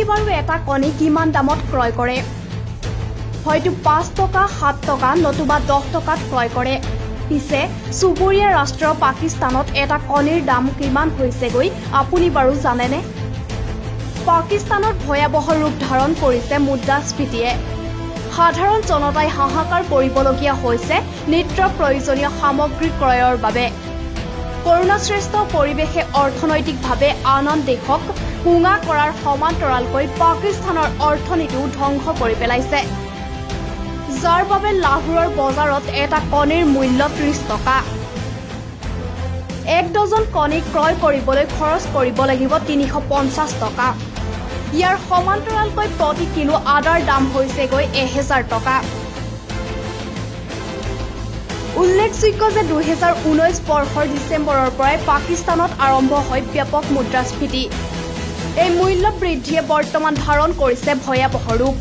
আপুনি বাৰু এটা কণী কিমান দামত ক্ৰয় কৰে? হয়তো 5 টকা, 7 টকা নতুবা 10 টকাত ক্ৰয় কৰে। পিছে চুবুৰীয়া ৰাষ্ট্ৰ পাকিস্তানত এটা কণীৰ দাম কিমান হৈছেগৈ আপুনি বাৰু জানেনে? পাকিস্তানত ভয়াৱহ ৰূপ ধাৰণ কৰিছে মুদ্ৰাস্ফীতিয়ে। সাধাৰণ জনতাই হাহাকাৰ কৰিবলগীয়া হৈছে নিত্য প্ৰয়োজনীয় সামগ্ৰী ক্ৰয়ৰ বাবে। কৰোনাশ্ৰেষ্ঠ পৰিৱেশে অৰ্থনৈতিকভাৱে আন দেশক কোঙা কৰাৰ সমান্তৰালকৈ পাকিস্তানৰ অৰ্থনীতিও ধ্বংস কৰি পেলাইছে, যাৰ বাবে লাহোৰৰ বজাৰত এটা কণীৰ মূল্য 30 টকা। 1 ডজন কণী ক্ৰয় কৰিবলৈ খৰচ কৰিব লাগিব 350 টকা। ইয়াৰ সমান্তৰালকৈ প্ৰতি কিলো আদাৰ দাম হৈছেগৈ 1000 টকা। উল্লেখযোগ্য যে 2019 বৰ্ষৰ ডিচেম্বৰৰ পৰাই পাকিস্তানত আৰম্ভ হয় ব্যাপক মুদ্ৰাস্ফীতি। এই মূল্য বৃদ্ধিয়ে বৰ্তমান ধাৰণ কৰিছে ভয়াৱহ ৰূপ,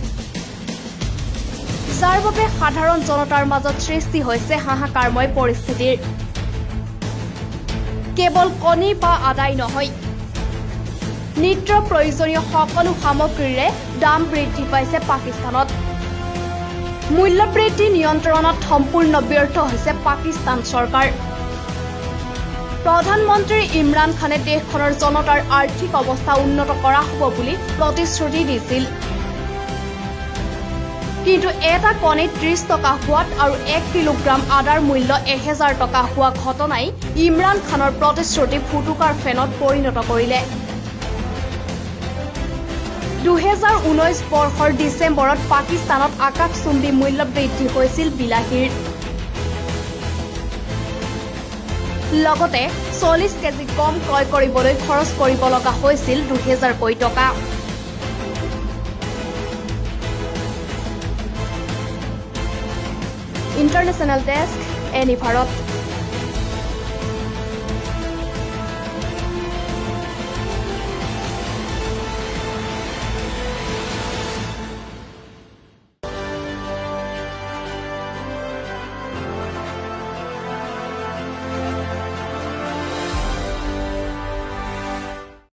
যাৰ বাবে সাধাৰণ জনতাৰ মাজত সৃষ্টি হৈছে হাহাকাৰময় পৰিস্থিতিৰ। কেৱল কণী বা আদাই নহয়, নিত্য প্ৰয়োজনীয় সকলো সামগ্ৰীৰে দাম বৃদ্ধি পাইছে পাকিস্তানত। মূল্য বৃদ্ধি নিয়ন্ত্ৰণত সম্পূৰ্ণ ব্যৰ্থ হৈছে পাকিস্তান চৰকাৰ। প্ৰধানমন্ত্ৰী ইমৰান খানে দেশখনৰ জনতাৰ আৰ্থিক অৱস্থা উন্নত কৰা হ'ব বুলি প্ৰতিশ্ৰুতি দিছিল। কিন্তু এটা কণীত 30 টকা হোৱাত আৰু 1 কিলোগ্ৰাম আদাৰ মূল্য 1000 টকা হোৱা ঘটনাই ইমৰান খানৰ প্ৰতিশ্ৰুতি ফুটুকাৰ ফেনত পৰিণত কৰিলে। 2019 বৰ্ষৰ ডিচেম্বৰত পাকিস্তানত আকাশচুম্বী মূল্য বৃদ্ধি হৈছিল বিলাহীৰ। লগতে 40 কেজি কম ক্ৰয় কৰিবলৈ খৰচ কৰিব লগা হৈছিল 2000 টকা। International desk, any Bharat.